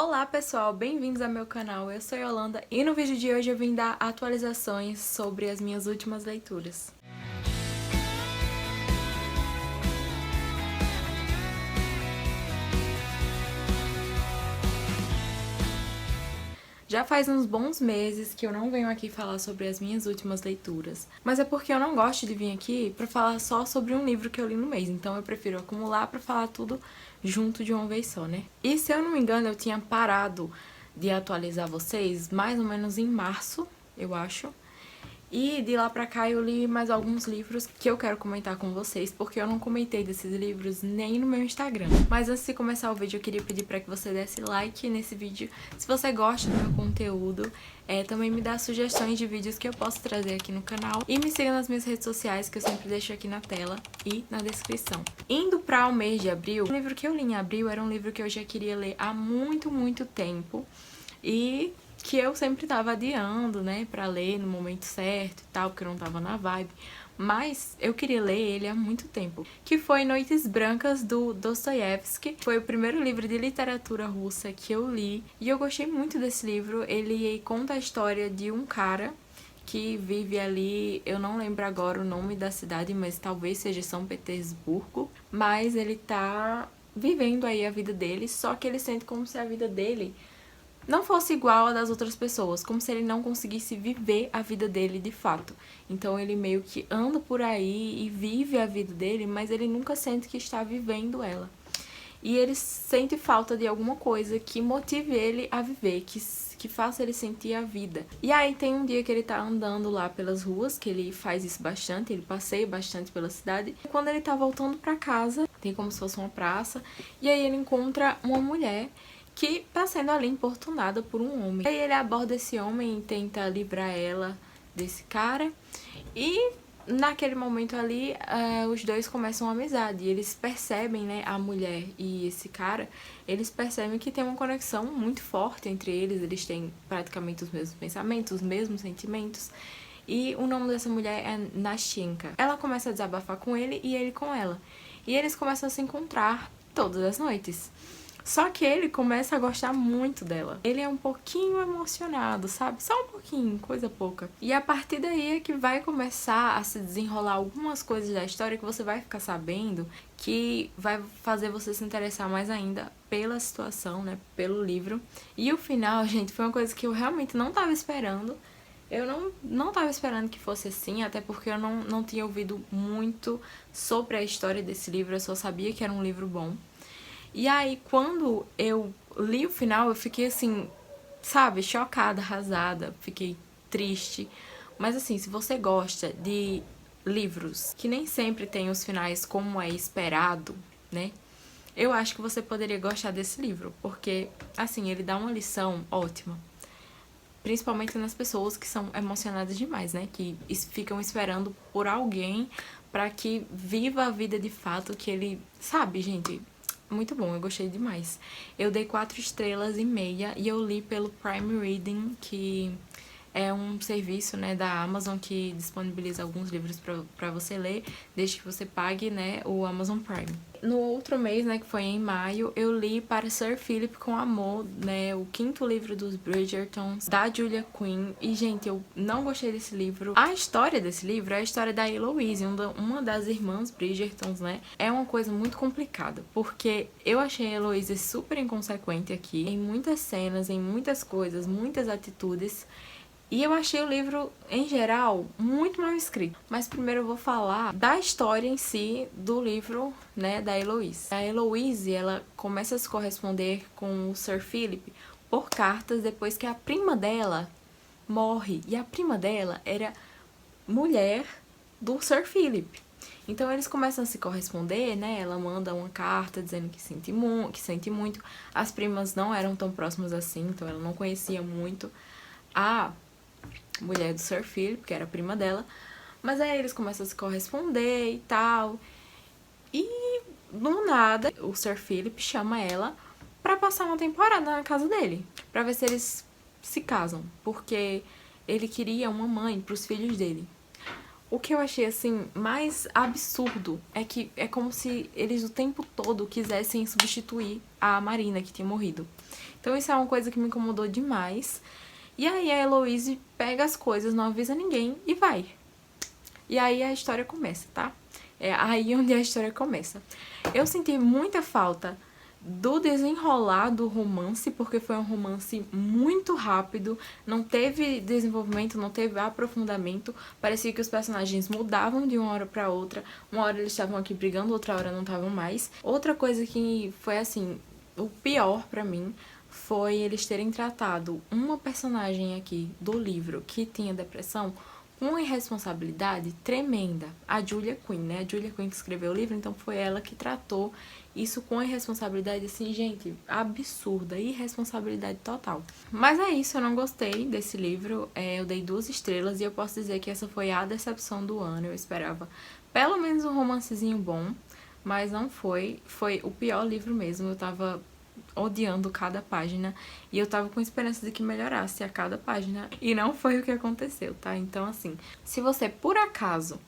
Olá pessoal, bem-vindos ao meu canal, eu sou Yolanda e no vídeo de hoje eu vim dar atualizações sobre as minhas últimas leituras. Já faz uns bons meses que eu não venho aqui falar sobre as minhas últimas leituras, mas é porque eu não gosto de vir aqui pra falar só sobre um livro que eu li no mês, então eu prefiro acumular pra falar tudo junto de uma vez só, né? E se eu não me engano, eu tinha parado de atualizar vocês mais ou menos em março, eu acho. E de lá pra cá eu li mais alguns livros que eu quero comentar com vocês, porque eu não comentei desses livros nem no meu Instagram. Mas antes de começar o vídeo, eu queria pedir pra que você desse like nesse vídeo. Se você gosta do meu conteúdo, também me dá sugestões de vídeos que eu posso trazer aqui no canal. E me siga nas minhas redes sociais, que eu sempre deixo aqui na tela e na descrição. Indo para o mês de abril, o livro que eu li em abril era um livro que eu já queria ler há muito tempo. E que eu sempre tava adiando, né, pra ler no momento certo e tal, porque eu não tava na vibe. Mas eu queria ler ele há muito tempo. Que foi Noites Brancas, do Dostoiévski. Foi o primeiro livro de literatura russa que eu li. E eu gostei muito desse livro. Ele conta a história de um cara que vive ali, eu não lembro agora o nome da cidade, mas talvez seja São Petersburgo. Mas ele tá vivendo aí a vida dele, só que ele sente como se a vida dele não fosse igual a das outras pessoas, como se ele não conseguisse viver a vida dele de fato. Então ele meio que anda por aí e vive a vida dele, mas ele nunca sente que está vivendo ela. E ele sente falta de alguma coisa que motive ele a viver, que faça ele sentir a vida. E aí tem um dia que ele tá andando lá pelas ruas, que ele faz isso bastante, ele passeia bastante pela cidade. E quando ele tá voltando pra casa, tem como se fosse uma praça, e aí ele encontra uma mulher que tá sendo ali importunada por um homem. Aí ele aborda esse homem e tenta livrar ela desse cara. E naquele momento ali, os dois começam uma amizade. E eles percebem, né, a mulher e esse cara, eles percebem que tem uma conexão muito forte entre eles. Eles têm praticamente os mesmos pensamentos, os mesmos sentimentos. E o nome dessa mulher é Nashenka. Ela começa a desabafar com ele e ele com ela. E eles começam a se encontrar todas as noites. Só que ele começa a gostar muito dela. Ele é um pouquinho emocionado, sabe? Só um pouquinho, coisa pouca. E a partir daí é que vai começar a se desenrolar algumas coisas da história que você vai ficar sabendo, que vai fazer você se interessar mais ainda pela situação, né? Pelo livro. E o final, gente, foi uma coisa que eu realmente não tava esperando. Eu não tava esperando que fosse assim, até porque eu não tinha ouvido muito sobre a história desse livro. Eu só sabia que era um livro bom. E aí, quando eu li o final, eu fiquei assim, sabe, chocada, arrasada, fiquei triste. Mas assim, se você gosta de livros que nem sempre tem os finais como é esperado, né? Eu acho que você poderia gostar desse livro, porque, assim, ele dá uma lição ótima. Principalmente nas pessoas que são emocionadas demais, né? Que ficam esperando por alguém pra que viva a vida de fato que ele... Sabe, gente... Muito bom, eu gostei demais. Eu dei 4,5 estrelas e eu li pelo Prime Reading, que é um serviço, né, da Amazon que disponibiliza alguns livros pra você ler, desde que você pague, né, o Amazon Prime. No outro mês, né, que foi em maio, eu li Para Sir Philip com Amor, né, o 5º livro dos Bridgertons, da Julia Quinn. E, gente, eu não gostei desse livro. A história desse livro é a história da Eloise, uma das irmãs Bridgertons, né. É uma coisa muito complicada, porque eu achei a Eloise super inconsequente aqui, em muitas cenas, em muitas coisas, muitas atitudes. E eu achei o livro, em geral, muito mal escrito. Mas primeiro eu vou falar da história em si do livro, né, da Eloise. A Eloise, ela começa a se corresponder com o Sir Philip por cartas depois que a prima dela morre. E a prima dela era mulher do Sir Philip. Então eles começam a se corresponder, né? Ela manda uma carta dizendo que sente muito. As primas não eram tão próximas assim, então ela não conhecia muito a mulher do Sir Philip, que era a prima dela. Mas aí eles começam a se corresponder e tal. E do nada, o Sir Philip chama ela pra passar uma temporada na casa dele, pra ver se eles se casam, porque ele queria uma mãe pros filhos dele. O que eu achei, assim, mais absurdo é que é como se eles o tempo todo quisessem substituir a Marina, que tinha morrido. Então isso é uma coisa que me incomodou demais. E aí a Heloise pega as coisas, não avisa ninguém e vai. E aí a história começa, tá? É aí onde a história começa. Eu senti muita falta do desenrolar do romance, porque foi um romance muito rápido, não teve desenvolvimento, não teve aprofundamento, parecia que os personagens mudavam de uma hora pra outra, uma hora eles estavam aqui brigando, outra hora não estavam mais. Outra coisa que foi assim, o pior pra mim, foi eles terem tratado uma personagem aqui do livro que tinha depressão com uma irresponsabilidade tremenda. A Julia Quinn, né? A Julia Quinn que escreveu o livro, então foi ela que tratou isso com irresponsabilidade, assim, gente, absurda, irresponsabilidade total. Mas é isso, eu não gostei desse livro, eu dei 2 estrelas e eu posso dizer que essa foi a decepção do ano. Eu esperava pelo menos um romancezinho bom, mas não foi, foi o pior livro mesmo. Eu tava odiando cada página e eu tava com esperança de que melhorasse a cada página e não foi o que aconteceu, tá? Então, assim, se você por acaso,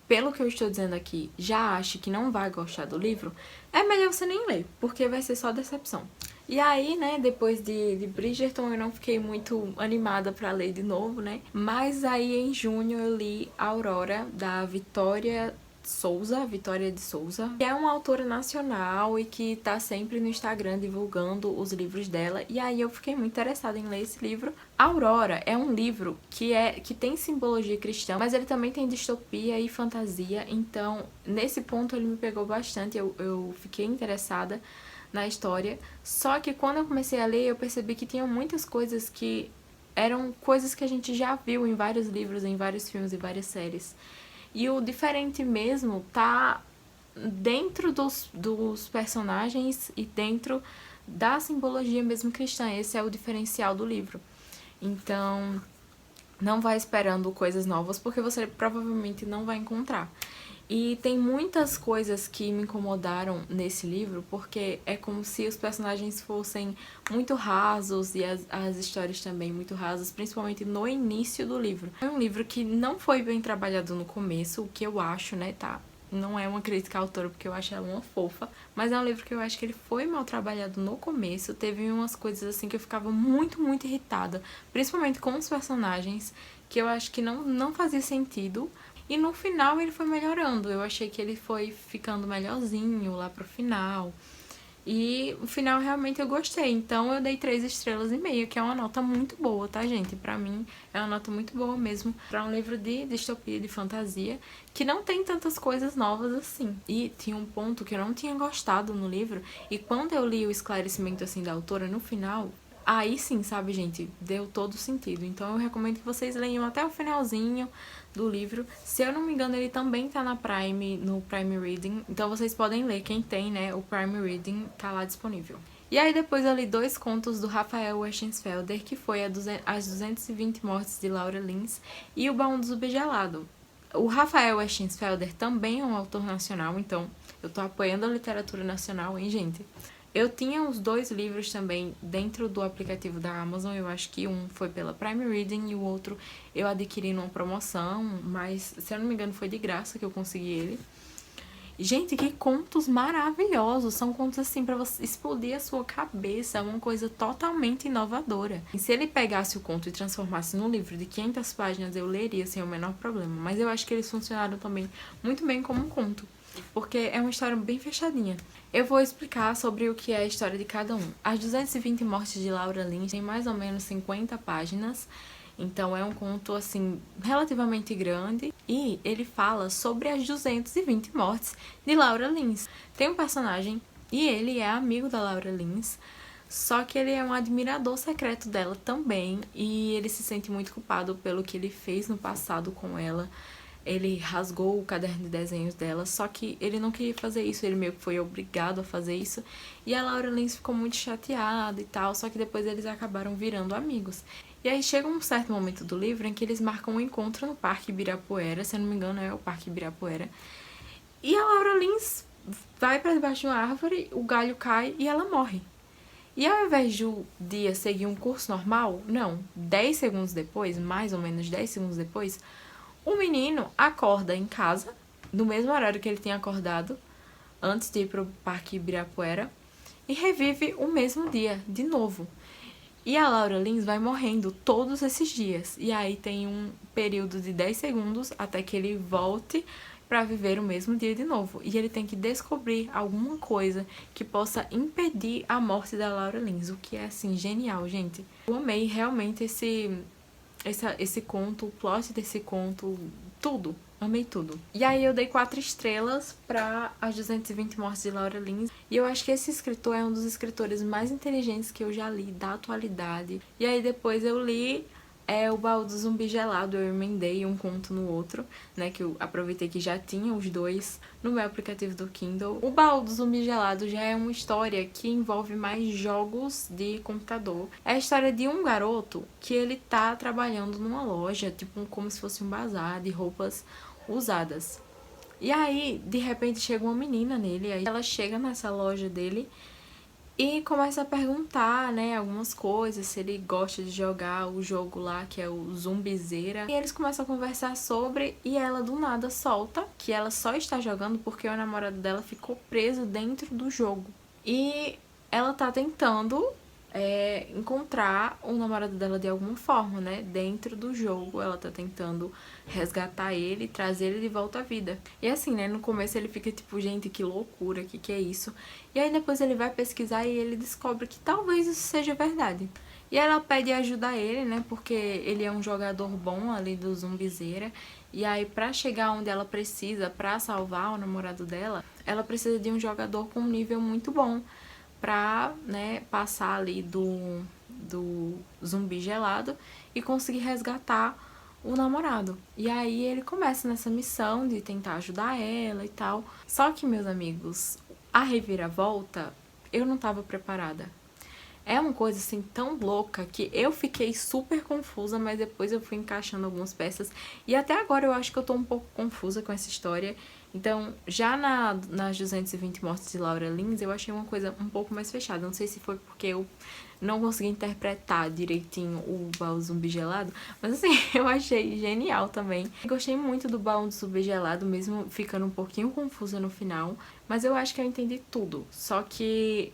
pelo que eu estou dizendo aqui, já acha que não vai gostar do livro, é melhor você nem ler, porque vai ser só decepção. E aí, né, depois de Bridgerton, eu não fiquei muito animada pra ler de novo, né? Mas aí, em junho, eu li Aurora, da Vitória de Souza, que é uma autora nacional e que tá sempre no Instagram divulgando os livros dela. E aí eu fiquei muito interessada em ler esse livro. Aurora é um livro que tem simbologia cristã, mas ele também tem distopia e fantasia. Então, nesse ponto ele me pegou bastante, eu fiquei interessada na história. Só que quando eu comecei a ler, eu percebi que tinha muitas coisas que eram coisas que a gente já viu em vários livros, em vários filmes e várias séries. E o diferente mesmo tá dentro dos personagens e dentro da simbologia mesmo cristã. Esse é o diferencial do livro. Então, não vai esperando coisas novas, porque você provavelmente não vai encontrar. E tem muitas coisas que me incomodaram nesse livro, porque é como se os personagens fossem muito rasos e as histórias também muito rasas, principalmente no início do livro. É um livro que não foi bem trabalhado no começo, o que eu acho, né, tá? Não é uma crítica à autora, porque eu acho ela uma fofa, mas é um livro que eu acho que ele foi mal trabalhado no começo. Teve umas coisas assim que eu ficava muito, muito irritada, principalmente com os personagens, que eu acho que não fazia sentido. E no final ele foi melhorando, eu achei que ele foi ficando melhorzinho lá pro final. E o final realmente eu gostei, então eu dei 3 estrelas e meia, que é uma nota muito boa, tá, gente? Pra mim é uma nota muito boa mesmo pra um livro de distopia, de fantasia, que não tem tantas coisas novas assim. E tinha um ponto que eu não tinha gostado no livro, e quando eu li o esclarecimento assim da autora no final, aí sim, sabe, gente, deu todo sentido. Então eu recomendo que vocês leiam até o finalzinho do livro. Se eu não me engano, ele também tá na Prime, no Prime Reading. Então vocês podem ler, quem tem, né, o Prime Reading tá lá disponível. E aí depois eu li 2 contos do Rafael Westenfelder, que foi As 220 Mortes de Laura Lins e O Baú do Subgelado. O Rafael Westenfelder também é um autor nacional, então eu tô apoiando a literatura nacional, hein, gente? Eu tinha os 2 livros também dentro do aplicativo da Amazon, eu acho que um foi pela Prime Reading e o outro eu adquiri numa promoção, mas se eu não me engano foi de graça que eu consegui ele. Gente, que contos maravilhosos! São contos assim pra você explodir a sua cabeça, uma coisa totalmente inovadora. E se ele pegasse o conto e transformasse num livro de 500 páginas, eu leria sem o menor problema, mas eu acho que eles funcionaram também muito bem como um conto, porque é uma história bem fechadinha. Eu vou explicar sobre o que é a história de cada um. As 220 Mortes de Laura Lins tem mais ou menos 50 páginas, então é um conto, assim, relativamente grande, e ele fala sobre as 220 mortes de Laura Lins. Tem um personagem, e ele é amigo da Laura Lins, só que ele é um admirador secreto dela também, e ele se sente muito culpado pelo que ele fez no passado com ela. Ele rasgou o caderno de desenhos dela, só que ele não queria fazer isso, ele meio que foi obrigado a fazer isso. E a Laura Lins ficou muito chateada e tal, só que depois eles acabaram virando amigos. E aí chega um certo momento do livro em que eles marcam um encontro no Parque Ibirapuera, se eu não me engano é o Parque Ibirapuera. E a Laura Lins vai pra debaixo de uma árvore, o galho cai e ela morre. E ao invés de o dia seguir um curso normal, não, 10 segundos depois, mais ou menos 10 segundos depois, o menino acorda em casa, no mesmo horário que ele tinha acordado, antes de ir pro Parque Ibirapuera, e revive o mesmo dia, de novo. E a Laura Lins vai morrendo todos esses dias. E aí tem um período de 10 segundos até que ele volte para viver o mesmo dia de novo. E ele tem que descobrir alguma coisa que possa impedir a morte da Laura Lins, o que é, assim, genial, gente. Eu amei realmente esse conto, o plot desse conto, tudo. Amei tudo. E aí eu dei 4 estrelas pra As 220 Mortes de Laura Lins. E eu acho que esse escritor é um dos escritores mais inteligentes que eu já li da atualidade. E aí depois eu li O Baú do Zumbi Gelado. Eu emendei um conto no outro, né? Que eu aproveitei que já tinha os dois no meu aplicativo do Kindle. O Baú do Zumbi Gelado já é uma história que envolve mais jogos de computador. É a história de um garoto que ele tá trabalhando numa loja, tipo como se fosse um bazar de roupas usadas. E aí, de repente, chega uma menina nele, aí ela chega nessa loja dele e começa a perguntar, né, algumas coisas, se ele gosta de jogar o jogo lá, que é o Zumbizeira. E eles começam a conversar sobre, e ela do nada solta que ela só está jogando porque o namorado dela ficou preso dentro do jogo. E ela tá tentando encontrar o namorado dela de alguma forma, né? Dentro do jogo, ela tá tentando resgatar ele e trazer ele de volta à vida. E assim, né? No começo ele fica tipo, gente, que loucura, que é isso? E aí depois ele vai pesquisar e ele descobre que talvez isso seja verdade. E ela pede ajuda a ele, né? Porque ele é um jogador bom ali do Zumbizeira. E aí, pra chegar onde ela precisa, pra salvar o namorado dela, ela precisa de um jogador com um nível muito bom pra, né, passar ali do zumbi gelado e conseguir resgatar o namorado. E aí ele começa nessa missão de tentar ajudar ela e tal. Só que, meus amigos, a reviravolta eu não tava preparada. É uma coisa assim tão louca que eu fiquei super confusa, mas depois eu fui encaixando algumas peças. E até agora eu acho que eu tô um pouco confusa com essa história. Então, já nas 220 Mortes de Laura Lins, eu achei uma coisa um pouco mais fechada. Não sei se foi porque eu não consegui interpretar direitinho o Baú do Zumbi Gelado, mas assim, eu achei genial também. Gostei muito do Baú do Zumbi Gelado, mesmo ficando um pouquinho confusa no final, mas eu acho que eu entendi tudo. Só que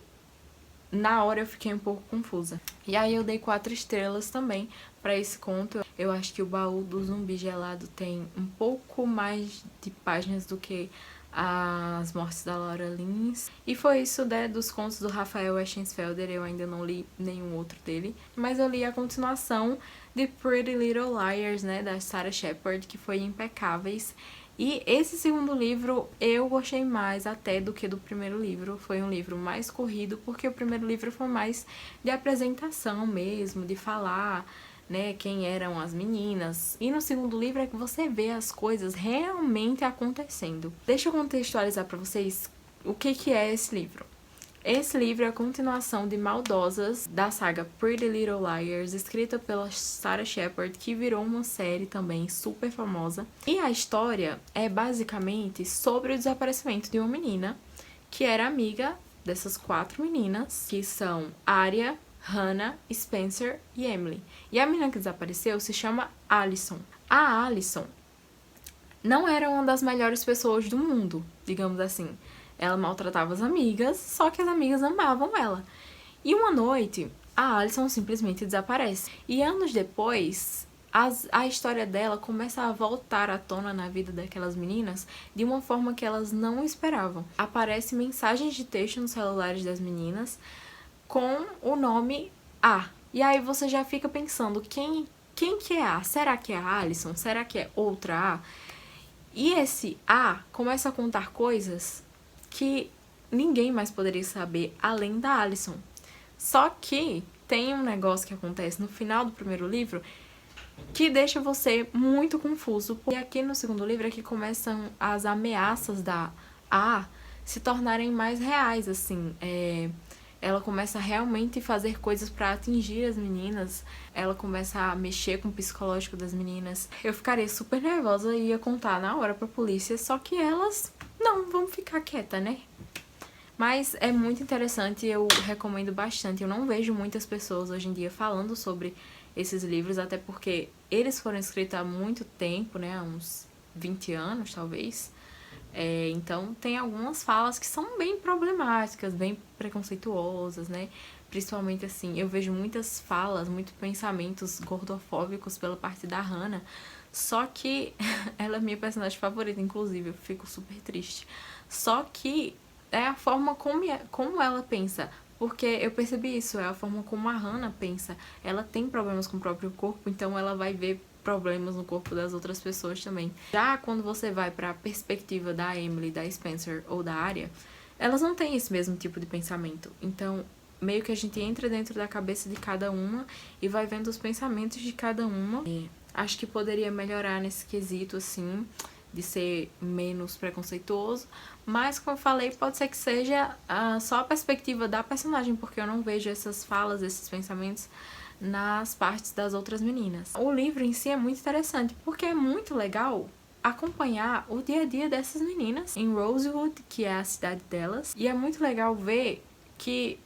na hora eu fiquei um pouco confusa. E aí eu dei 4 estrelas também pra esse conto. Eu acho que o Baú do Zumbi Gelado tem um pouco mais de páginas do que As Mortes da Laura Lins. E foi isso, né, dos contos do Rafael Eschenfelder. Eu ainda não li nenhum outro dele, mas eu li a continuação de Pretty Little Liars, né, da Sarah Shepard, que foi Impecáveis. E esse segundo livro eu gostei mais até do que do primeiro livro. Foi um livro mais corrido, porque o primeiro livro foi mais de apresentação mesmo, de falar, né, quem eram as meninas. E no segundo livro é que você vê as coisas realmente acontecendo. Deixa eu contextualizar pra vocês o que é esse livro. Esse livro é a continuação de Maldosas, da saga Pretty Little Liars, escrita pela Sarah Shepard, que virou uma série também super famosa. E a história é basicamente sobre o desaparecimento de uma menina que era amiga dessas 4 meninas, que são Arya, Hannah, Spencer e Emily. E a menina que desapareceu se chama Alison. A Alison não era uma das melhores pessoas do mundo, digamos assim. Ela maltratava as amigas, só que as amigas amavam ela. E uma noite, a Alison simplesmente desaparece. E anos depois, a história dela começa a voltar à tona na vida daquelas meninas de uma forma que elas não esperavam. Aparecem mensagens de texto nos celulares das meninas com o nome A. E aí você já fica pensando, quem que é A? Será que é a Alison? Será que é outra A? E esse A começa a contar coisas que ninguém mais poderia saber além da Alison. Só que tem um negócio que acontece no final do primeiro livro que deixa você muito confuso. E aqui no segundo livro é que começam as ameaças da A se tornarem mais reais, assim. Ela começa a realmente fazer coisas pra atingir as meninas. Ela começa a mexer com o psicológico das meninas. Eu ficaria super nervosa e ia contar na hora pra polícia, só que elas não, vamos ficar quieta, né? Mas é muito interessante, eu recomendo bastante. Eu não vejo muitas pessoas hoje em dia falando sobre esses livros, até porque eles foram escritos há muito tempo, né? Há uns 20 anos, talvez. Então tem algumas falas que são bem problemáticas, bem preconceituosas, né? principalmente assim, eu vejo muitas falas, muitos pensamentos gordofóbicos pela parte da Hannah, só que ela é minha personagem favorita, inclusive, eu fico super triste. Só que é a forma como ela pensa, porque eu percebi isso, é a forma como a Hannah pensa. Ela tem problemas com o próprio corpo, então ela vai ver problemas no corpo das outras pessoas também. Já quando você vai pra perspectiva da Emily, da Spencer ou da Arya, elas não têm esse mesmo tipo de pensamento. Então, meio que a gente entra dentro da cabeça de cada uma e vai vendo os pensamentos de cada uma. Acho que poderia melhorar nesse quesito, assim, de ser menos preconceituoso. Mas, como eu falei, pode ser que seja só a perspectiva da personagem, porque eu não vejo essas falas, esses pensamentos nas partes das outras meninas. O livro em si é muito interessante, porque é muito legal acompanhar o dia a dia dessas meninas em Rosewood, que é a cidade delas. E é muito legal ver que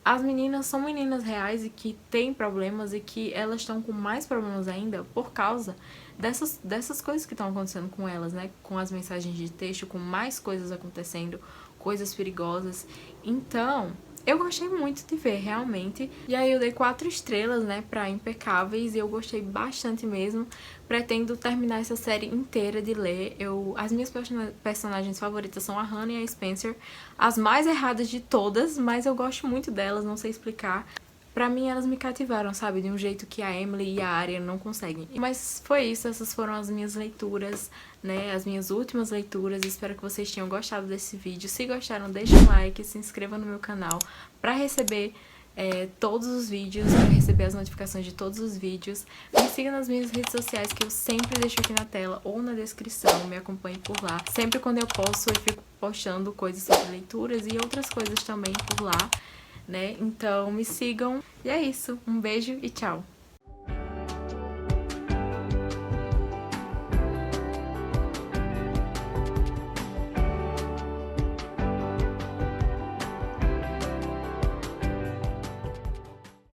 as meninas são meninas reais e que têm problemas e que elas estão com mais problemas ainda por causa dessas coisas que estão acontecendo com elas, né? Com as mensagens de texto, com mais coisas acontecendo, coisas perigosas. Então, eu gostei muito de ver, realmente. E aí eu dei 4 estrelas, né, pra Impecáveis, e eu gostei bastante mesmo. Pretendo terminar essa série inteira de ler. As minhas personagens favoritas são a Hannah e a Spencer. As mais erradas de todas, mas eu gosto muito delas, não sei explicar. Pra mim, elas me cativaram, sabe? De um jeito que a Emily e a Arya não conseguem. Mas foi isso, essas foram as minhas leituras, né? As minhas últimas leituras. Espero que vocês tenham gostado desse vídeo. Se gostaram, deixa um like, se inscreva no meu canal pra receber todos os vídeos, pra receber as notificações de todos os vídeos. Me siga nas minhas redes sociais, que eu sempre deixo aqui na tela ou na descrição. Me acompanhe por lá. Sempre quando eu posso, eu fico postando coisas sobre leituras e outras coisas também por lá, né? Então me sigam. E é isso. Um beijo e tchau!